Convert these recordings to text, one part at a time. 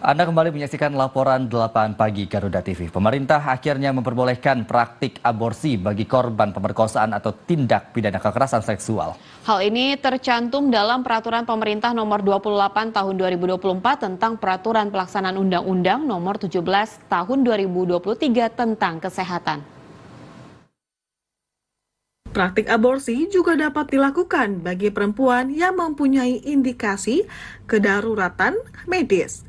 Anda kembali menyaksikan laporan 8 pagi Garuda TV. Pemerintah akhirnya memperbolehkan praktik aborsi bagi korban pemerkosaan atau tindak pidana kekerasan seksual. Hal ini tercantum dalam Peraturan Pemerintah Nomor 28 Tahun 2024 tentang Peraturan Pelaksanaan Undang-Undang Nomor 17 Tahun 2023 tentang Kesehatan. Praktik aborsi juga dapat dilakukan bagi perempuan yang mempunyai indikasi kedaruratan medis.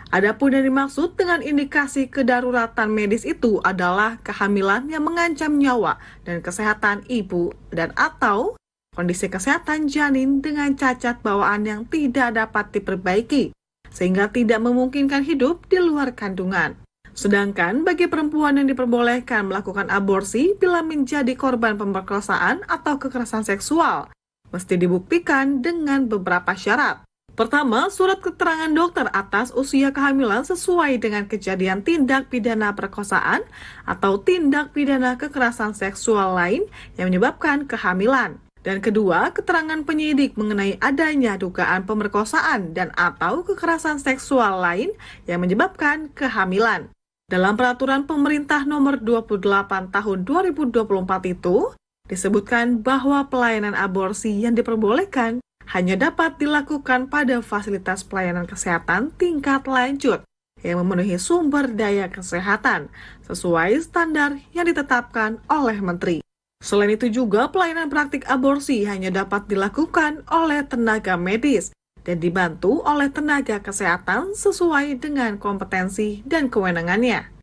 Adapun yang dimaksud dengan indikasi kedaruratan medis itu adalah kehamilan yang mengancam nyawa dan kesehatan ibu dan atau kondisi kesehatan janin dengan cacat bawaan yang tidak dapat diperbaiki, sehingga tidak memungkinkan hidup di luar kandungan. Sedangkan bagi perempuan yang diperbolehkan melakukan aborsi bila menjadi korban pemerkosaan atau kekerasan seksual, mesti dibuktikan dengan beberapa syarat. Pertama, surat keterangan dokter atas usia kehamilan sesuai dengan kejadian tindak pidana perkosaan atau tindak pidana kekerasan seksual lain yang menyebabkan kehamilan. Dan kedua, keterangan penyidik mengenai adanya dugaan pemerkosaan dan atau kekerasan seksual lain yang menyebabkan kehamilan. Dalam Peraturan Pemerintah Nomor 28 Tahun 2024 itu, disebutkan bahwa pelayanan aborsi yang diperbolehkan hanya dapat dilakukan pada fasilitas pelayanan kesehatan tingkat lanjut yang memenuhi sumber daya kesehatan sesuai standar yang ditetapkan oleh Menteri. Selain itu juga pelayanan praktik aborsi hanya dapat dilakukan oleh tenaga medis dan dibantu oleh tenaga kesehatan sesuai dengan kompetensi dan kewenangannya.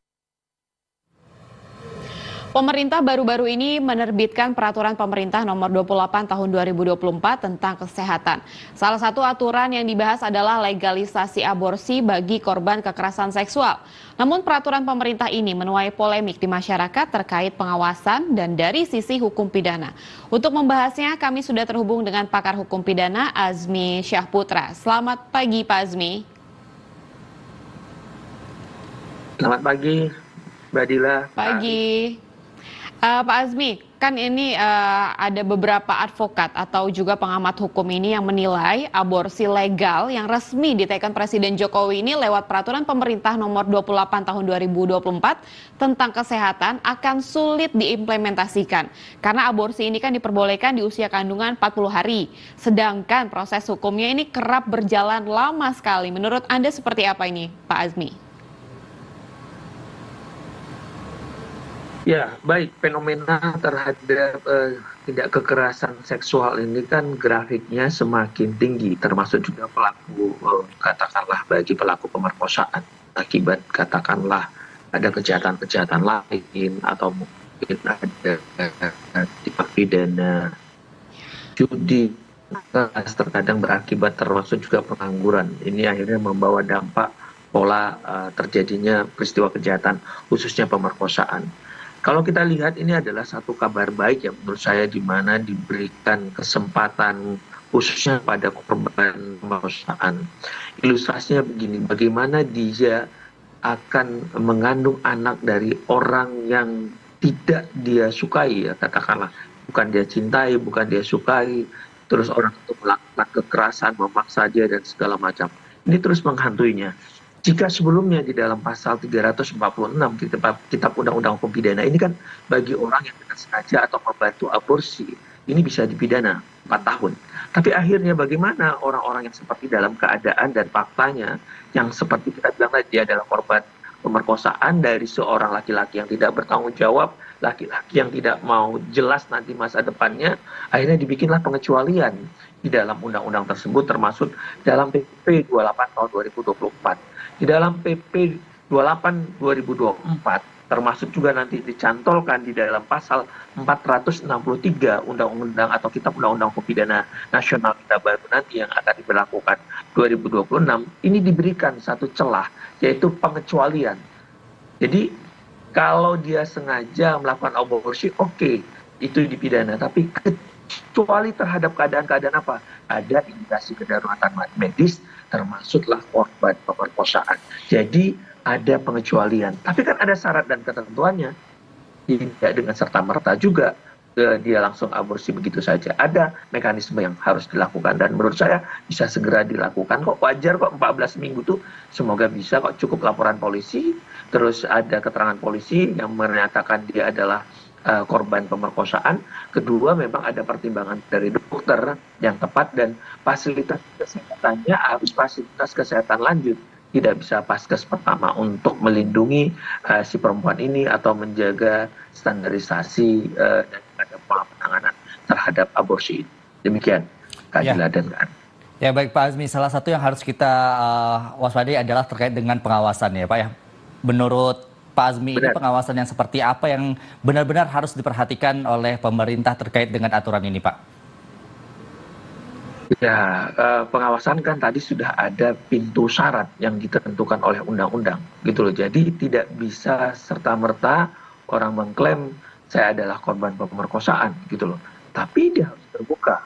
Pemerintah baru-baru ini menerbitkan Peraturan Pemerintah Nomor 28 Tahun 2024 tentang Kesehatan. Salah satu aturan yang dibahas adalah legalisasi aborsi bagi korban kekerasan seksual. Namun peraturan pemerintah ini menuai polemik di masyarakat terkait pengawasan dan dari sisi hukum pidana. Untuk membahasnya kami sudah terhubung dengan pakar hukum pidana Azmi Syahputra. Selamat pagi Pak Azmi. Selamat pagi Mbak Dila. Pagi. Pak Azmi, kan ini ada beberapa advokat atau juga pengamat hukum ini yang menilai aborsi legal yang resmi diteken Presiden Jokowi ini lewat Peraturan Pemerintah Nomor 28 Tahun 2024 tentang kesehatan akan sulit diimplementasikan. Karena aborsi ini kan diperbolehkan di usia kandungan 40 hari. Sedangkan proses hukumnya ini kerap berjalan lama sekali. Menurut Anda seperti apa ini, Pak Azmi? Ya, baik. Fenomena terhadap tindak kekerasan seksual ini kan grafiknya semakin tinggi, termasuk juga pelaku, katakanlah bagi pelaku pemerkosaan, akibat katakanlah ada kejahatan-kejahatan lain, atau mungkin ada tindak pidana judi, terkadang berakibat termasuk juga pengangguran. Ini akhirnya membawa dampak pola terjadinya peristiwa kejahatan, khususnya pemerkosaan. Kalau kita lihat ini adalah satu kabar baik ya menurut saya, di mana diberikan kesempatan khususnya pada korban pemerkosaan. Ilustrasinya begini, bagaimana dia akan mengandung anak dari orang yang tidak dia sukai, ya katakanlah bukan dia cintai, bukan dia sukai, terus orang itu melakukan kekerasan, memaksa dia dan segala macam. Ini terus menghantuinya. Jika sebelumnya di dalam pasal 346 Kitab Undang-Undang Hukum Pidana ini kan bagi orang yang tidak sengaja atau membantu aborsi ini bisa dipidana 4 tahun. Tapi akhirnya bagaimana orang-orang yang seperti dalam keadaan dan faktanya yang seperti kita bilang tadi, dia adalah korban pemerkosaan dari seorang laki-laki yang tidak bertanggung jawab, laki-laki yang tidak mau jelas nanti masa depannya, akhirnya dibikinlah pengecualian di dalam undang-undang tersebut, termasuk dalam PP 28 tahun 2024. Di dalam PP 28 2024 termasuk juga nanti dicantolkan di dalam pasal 463 Undang-Undang atau Kitab Undang-Undang Hukum Pidana Nasional kita baru nanti yang akan diberlakukan 2026, ini diberikan satu celah, yaitu pengecualian. Jadi kalau dia sengaja melakukan aborsi, oke, itu dipidana, tapi kecuali terhadap keadaan-keadaan apa? Ada indikasi kedaruratan medis, termasuklah korban pemerkosaan. Jadi ada pengecualian. Tapi kan ada syarat dan ketentuannya. Tidak dengan serta-merta juga dia langsung aborsi begitu saja. Ada mekanisme yang harus dilakukan dan menurut saya bisa segera dilakukan kok, wajar kok 14 minggu tuh, semoga bisa kok, cukup laporan polisi, terus ada keterangan polisi yang menyatakan dia adalah korban pemerkosaan. Kedua, memang ada pertimbangan dari dokter yang tepat dan fasilitas kesehatannya harus fasilitas kesehatan lanjut. Tidak bisa paskes pertama untuk melindungi si perempuan ini atau menjaga standarisasi dan ada pola penanganan terhadap aborsi. Demikian Kak Dila dan Kak. Ya baik Pak Azmi, salah satu yang harus kita waspadai adalah terkait dengan pengawasan ya Pak ya. Menurut Pak Azmi, ini pengawasan yang seperti apa yang benar-benar harus diperhatikan oleh pemerintah terkait dengan aturan ini Pak? Ya, pengawasan kan tadi sudah ada pintu syarat yang ditentukan oleh undang-undang, gitu loh. Jadi tidak bisa serta-merta orang mengklaim saya adalah korban pemerkosaan, gitu loh. Tapi dia harus terbuka,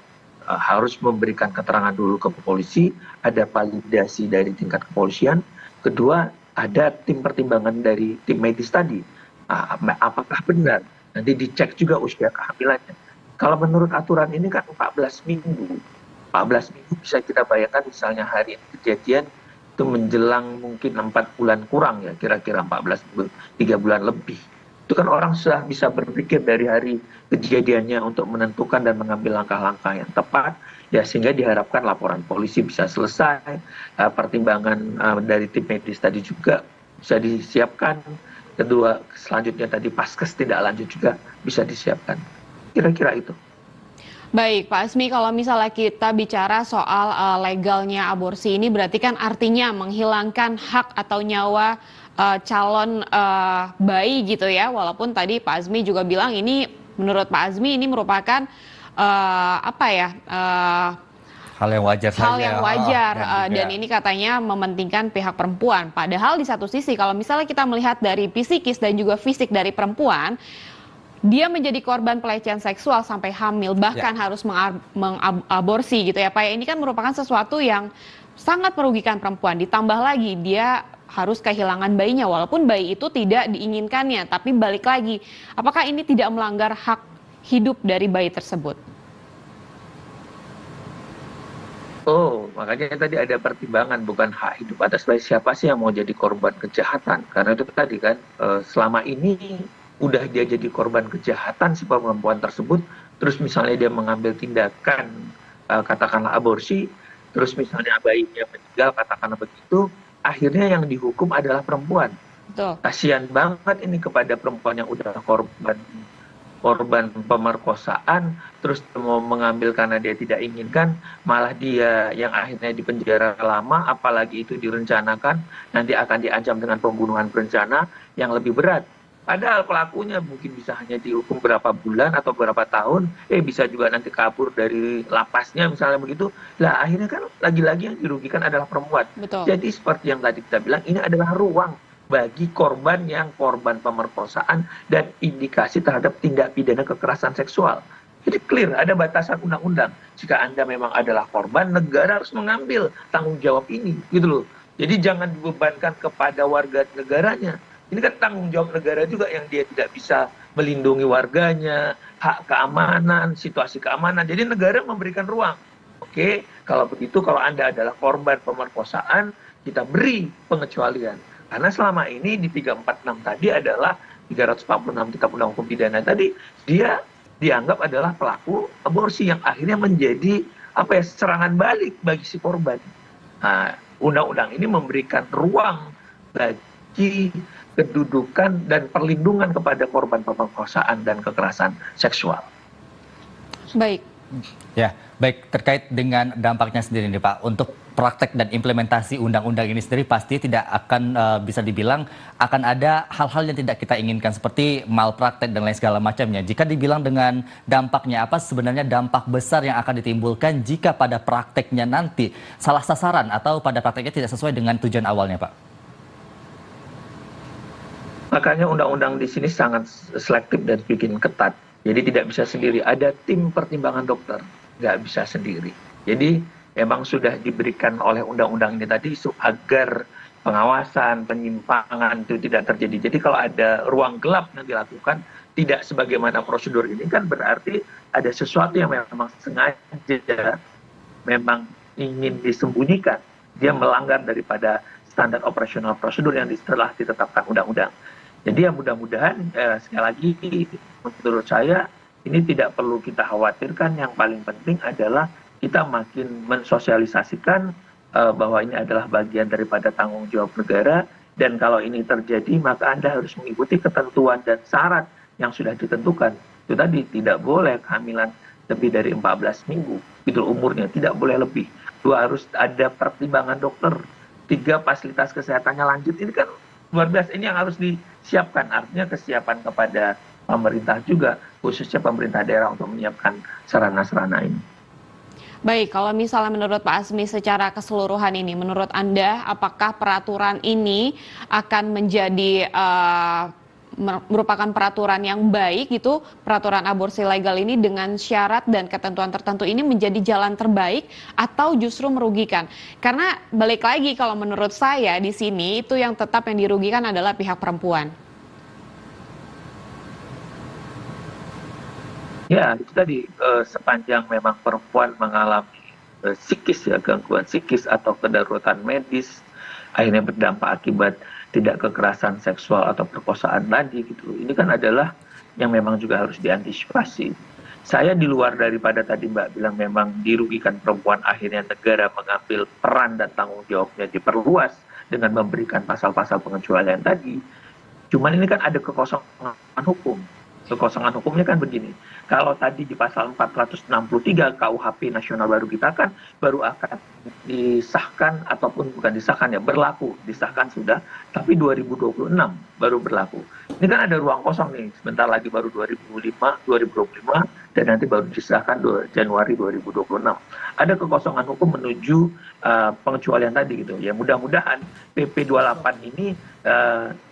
harus memberikan keterangan dulu ke polisi, ada validasi dari tingkat kepolisian. Kedua, ada tim pertimbangan dari tim medis tadi. Apakah benar? Nanti dicek juga usia kehamilannya. Kalau menurut aturan ini kan 14 minggu. 14 minggu bisa kita bayangkan misalnya hari kejadian itu menjelang mungkin 4 bulan kurang ya, kira-kira 14 minggu, 3 bulan lebih. Itu kan orang sudah bisa berpikir dari hari kejadiannya untuk menentukan dan mengambil langkah-langkah yang tepat, ya sehingga diharapkan laporan polisi bisa selesai, pertimbangan dari tim medis tadi juga bisa disiapkan. Kedua, selanjutnya tadi paskes tidak lanjut juga bisa disiapkan. Kira-kira itu. Baik, Pak Azmi, kalau misalnya kita bicara soal legalnya aborsi ini berarti kan artinya menghilangkan hak atau nyawa calon bayi gitu ya. Walaupun tadi Pak Azmi juga bilang ini menurut Pak Azmi ini merupakan Hal yang wajar hal saja. yang wajar dan juga ini katanya mementingkan pihak perempuan. Padahal di satu sisi kalau misalnya kita melihat dari psikis dan juga fisik dari perempuan, dia menjadi korban pelecehan seksual sampai hamil, bahkan harus mengaborsi gitu ya Pak. Ini kan merupakan sesuatu yang sangat merugikan perempuan. Ditambah lagi dia harus kehilangan bayinya walaupun bayi itu tidak diinginkannya. Tapi balik lagi, apakah ini tidak melanggar hak hidup dari bayi tersebut? Oh, makanya tadi ada pertimbangan bukan hak hidup atas bayi. Siapa sih yang mau jadi korban kejahatan? Karena itu tadi kan selama ini udah dia jadi korban kejahatan si perempuan tersebut, terus misalnya dia mengambil tindakan katakanlah aborsi, terus misalnya bayinya meninggal katakanlah begitu, akhirnya yang dihukum adalah perempuan. Betul. Kasihan banget ini kepada perempuan yang udah korban pemerkosaan, terus mau mengambil karena dia tidak inginkan, malah dia yang akhirnya dipenjara lama, apalagi itu direncanakan, nanti akan diancam dengan pembunuhan berencana yang lebih berat. Padahal pelakunya mungkin bisa hanya dihukum berapa bulan atau berapa tahun, bisa juga nanti kabur dari lapasnya misalnya begitu. Lah akhirnya kan lagi-lagi yang dirugikan adalah perempuan. Betul. Jadi seperti yang tadi kita bilang, ini adalah ruang bagi korban yang korban pemerkosaan dan indikasi terhadap tindak pidana kekerasan seksual. Jadi clear, ada batasan undang-undang. Jika Anda memang adalah korban, negara harus mengambil tanggung jawab ini, gitu loh. Jadi jangan dibebankan kepada warga negaranya. Ini kan tanggung jawab negara juga yang dia tidak bisa melindungi warganya, hak keamanan, situasi keamanan. Jadi negara memberikan ruang. Oke, kalau begitu kalau Anda adalah korban pemerkosaan, kita beri pengecualian. Karena selama ini di 346 tadi adalah 346 Kitab Undang Hukum Pidana tadi, dia dianggap adalah pelaku aborsi yang akhirnya menjadi serangan balik bagi si korban. Nah, undang-undang ini memberikan ruang bagi kedudukan dan perlindungan kepada korban pemerkosaan dan kekerasan seksual. Baik. Ya, baik terkait dengan dampaknya sendiri nih Pak, untuk praktek dan implementasi undang-undang ini sendiri pasti tidak akan bisa dibilang akan ada hal-hal yang tidak kita inginkan seperti malpraktek dan lain segala macamnya. Jika dibilang dengan dampaknya, apa sebenarnya dampak besar yang akan ditimbulkan jika pada prakteknya nanti salah sasaran atau pada prakteknya tidak sesuai dengan tujuan awalnya Pak? Makanya undang-undang di sini sangat selektif dan bikin ketat. Jadi tidak bisa sendiri. Ada tim pertimbangan dokter, nggak bisa sendiri. Jadi memang sudah diberikan oleh undang-undang ini tadi agar pengawasan, penyimpangan itu tidak terjadi. Jadi kalau ada ruang gelap yang dilakukan tidak sebagaimana prosedur ini kan berarti ada sesuatu yang memang sengaja memang ingin disembunyikan. Dia melanggar daripada standar operasional prosedur yang telah ditetapkan undang-undang. Jadi ya mudah-mudahan sekali lagi menurut saya ini tidak perlu kita khawatirkan. Yang paling penting adalah kita makin mensosialisasikan bahwa ini adalah bagian daripada tanggung jawab negara, dan kalau ini terjadi maka Anda harus mengikuti ketentuan dan syarat yang sudah ditentukan. Itu tadi, tidak boleh kehamilan lebih dari 14 minggu, itu umurnya, tidak boleh lebih. 2, harus ada pertimbangan dokter. 3, fasilitas kesehatannya lanjut. Ini kan luar biasa, ini yang harus disiapkan. Artinya kesiapan kepada pemerintah juga, khususnya pemerintah daerah untuk menyiapkan sarana-sarana ini. Baik, kalau misalnya menurut Pak Azmi secara keseluruhan ini, menurut Anda apakah peraturan ini akan menjadi merupakan peraturan yang baik gitu, peraturan aborsi legal ini dengan syarat dan ketentuan tertentu ini menjadi jalan terbaik atau justru merugikan? Karena balik lagi kalau menurut saya di sini itu yang tetap yang dirugikan adalah pihak perempuan. Ya, itu tadi, sepanjang memang perempuan mengalami psikis ya, gangguan psikis atau kedaruratan medis, akhirnya berdampak akibat tidak kekerasan seksual atau perkosaan tadi gitu. Ini kan adalah yang memang juga harus diantisipasi. Saya di luar daripada tadi Mbak bilang memang dirugikan perempuan, akhirnya negara mengambil peran dan tanggung jawabnya diperluas dengan memberikan pasal-pasal pengecualian tadi. Cuman ini kan ada kekosongan hukum. Kekosongan hukumnya kan begini, kalau tadi di pasal 463 KUHP nasional baru kita kan baru akan disahkan ataupun bukan disahkan ya, berlaku, disahkan sudah, tapi 2026 baru berlaku. Ini kan ada ruang kosong nih, sebentar lagi baru 2025, dan nanti baru disahkan Januari 2026. Ada kekosongan hukum menuju pengecualian tadi gitu. Ya mudah-mudahan PP 28 ini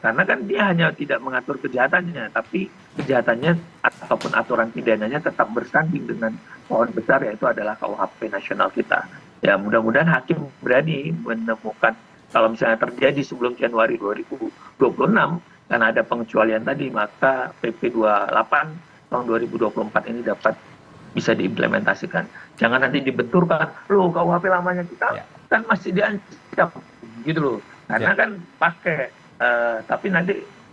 karena kan dia hanya tidak mengatur kejahatannya, tapi kejahatannya ataupun aturan pidananya tetap bersanding dengan pohon besar, yaitu adalah KUHP nasional kita. Ya mudah-mudahan hakim berani menemukan kalau misalnya terjadi sebelum Januari 2026 karena ada pengecualian tadi, maka PP 28 tahun 2024 ini dapat bisa diimplementasikan. Jangan nanti dibenturkan, loh KUHP lamanya kita kan masih diancam gitu loh. Karena kan pakai, tapi nanti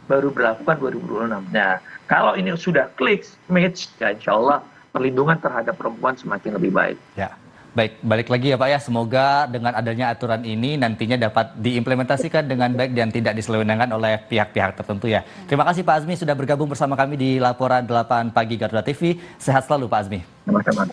baru berlakukan 2026. Nah, kalau ini sudah klik, match, ya insya Allah perlindungan terhadap perempuan semakin lebih baik. Ya, baik, balik lagi ya Pak ya, semoga dengan adanya aturan ini nantinya dapat diimplementasikan dengan baik dan tidak diselewengkan oleh pihak-pihak tertentu ya. Terima kasih Pak Azmi sudah bergabung bersama kami di Laporan 8 Pagi Garuda TV. Sehat selalu Pak Azmi. Sama-sama.